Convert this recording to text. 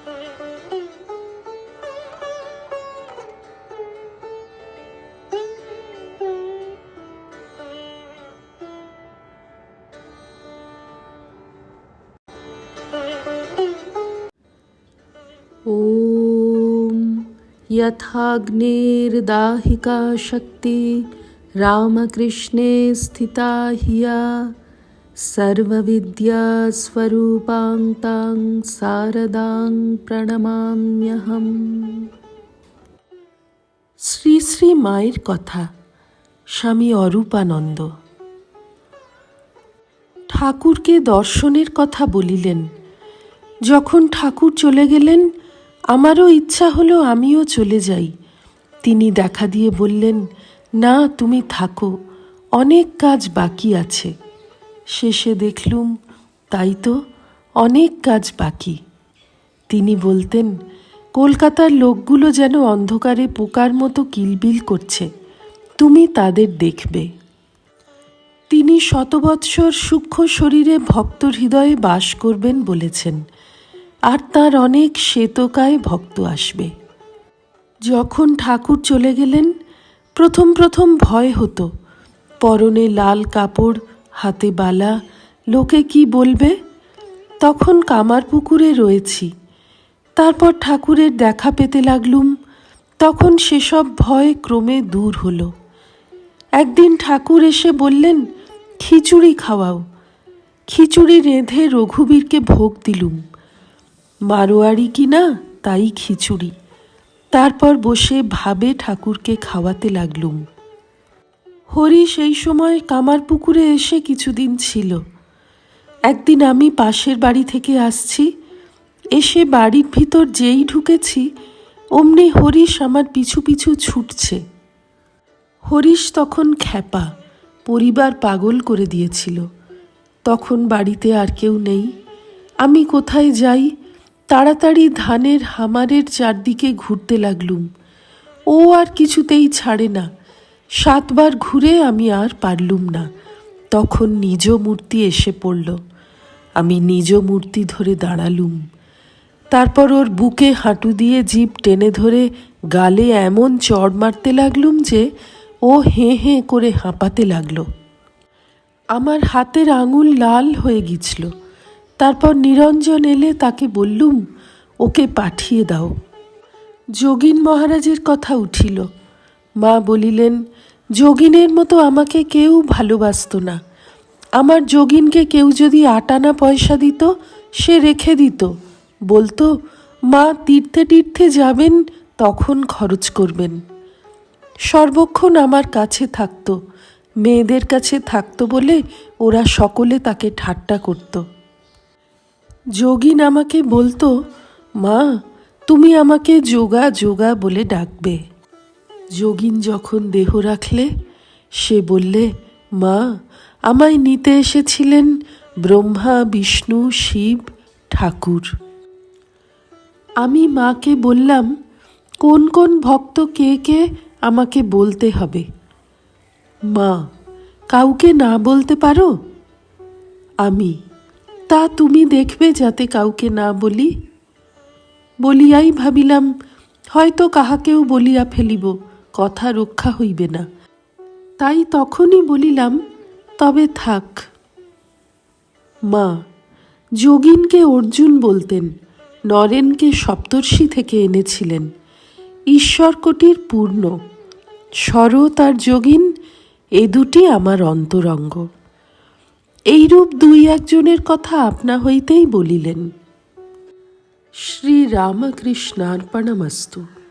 ॐ यथाग्निर्दाहिका शक्ति रामकृष्णे स्थिता हिया सर्वविद्यास्वरूपां तां शारदां प्रणमाम्यहम्। শ্রী শ্রী মায়ের কথা। স্বামী অরূপানন্দ ঠাকুরকে দর্শনের কথা বলিলেন। যখন ঠাকুর চলে গেলেন, আমারও ইচ্ছা হলো আমিও চলে যাই। তিনি দেখা দিয়ে বললেন, না, তুমি থাকো, অনেক কাজ বাকি আছে। শেষে দেখলুম তাই তো, অনেক কাজ বাকি। তিনি বলতেন, কলকাতার লোকগুলো যেন অন্ধকারে পোকার মতো কিলবিল করছে, তুমি তাদের দেখবে। তিনি শতবৎসর সূক্ষ্ম শরীরে ভক্ত হৃদয়ে বাস করবেন বলেছেন, আর তার অনেক শ্বেতকায় ভক্ত আসবে। যখন ঠাকুর চলে গেলেন, প্রথম প্রথম ভয় হতো। পরনে লাল কাপড়, হাতে বালা, লোকে কি বলবে। তখন কামারপুকুরে রয়েছি। তারপর ঠাকুরের দেখা পেতে লাগলুম। তখন সেসব ভয় ক্রমে দূর হলো। একদিন ঠাকুর এসে বললেন, খিচুড়ি খাওয়াও। খিচুড়ি রেঁধে রঘুবীরকে ভোগ দিলুম। মারোয়ারি কি না, তাই খিচুড়ি। তারপর বসে ভাবে ঠাকুরকে খাওয়াতে লাগলুম। হরি সেই সময় কামারপুকুরে এসে কিছুদিন ছিল। একদিন আমি পাশের বাড়ি থেকে আসছি। এসে বাড়ির ভিতর যেই ঢুকেছি, অমনি হরিশ আমার পিছু পিছু ছুটছে। হরিশ তখন খ্যাপা, পরিবার পাগল করে দিয়েছিল। তখন বাড়িতে আর কেউ নেই। আমি কোথায় যাই, তাড়াতাড়ি ধানের হামারের চারদিকে ঘুরতে লাগলুম। ও আর কিছুতেই ছাড়ে না। 7 বার ঘুরে আমি আর পারলুম না। তখন নিজ মূর্তি এসে পড়ল। আমি নিজ মূর্তি ধরে দাঁড়ালুম। তারপর ওর বুকে হাঁটু দিয়ে জিভ টেনে ধরে গালে এমন চড় মারতে লাগলুম যে ও হেঁ হেঁ করে হাঁপাতে লাগল। আমার হাতের আঙুল লাল হয়ে গিয়েছিল। তারপর নিরঞ্জন এলে তাকে বললুম, ওকে পাঠিয়ে দাও। যোগিন মহারাজের কথা উঠিল। মা বলিলেন, যোগিনের মতো আমাকে কেউ ভালোবাসত না। আমার যোগিনকে কেউ যদি 8 আনা পয়সা দিত, সে রেখে দিত। বলতো, মা তীর্থে তীর্থে যাবেন, তখন খরচ করবেন। সর্বক্ষণ আমার কাছে থাকত। মেয়েদের কাছে থাকত বলে ওরা সকলে তাকে ঠাট্টা করত। যোগিন আমাকে বলতো, মা তুমি আমাকে যোগা যোগা বলে ডাকবে। যোগিন যখন দেহ রাখলে, সে বললে, মা আমায় নিতে এসেছিলেন ব্রহ্মা, বিষ্ণু, শিব, ঠাকুর। আমি মাকে বললাম, কোন কোন ভক্ত কে কে আমাকে বলতে হবে। মা, কাউকে না বলতে পারো? আমি, তা তুমি দেখবে যাতে কাউকে না বলি। বলিয়াই ভাবিলাম, হয়তো কাহাকেও বলিয়া ফেলিব, কথা রক্ষা হইবে না। তাই তখনই বলিলাম, তবে থাক। মা, যোগিনকে অর্জুন বলতেন, নরেনকে সপ্তর্ষি থেকে এনেছিলেন। ঈশ্বরকোটির পূর্ণ শরৎ আর যোগিন, এ দুটি আমার অন্তরঙ্গ। এইরূপ 2-1 জনের কথা আপনা হইতেই বলিলেন। শ্রী রামকৃষ্ণার্পণমস্তু।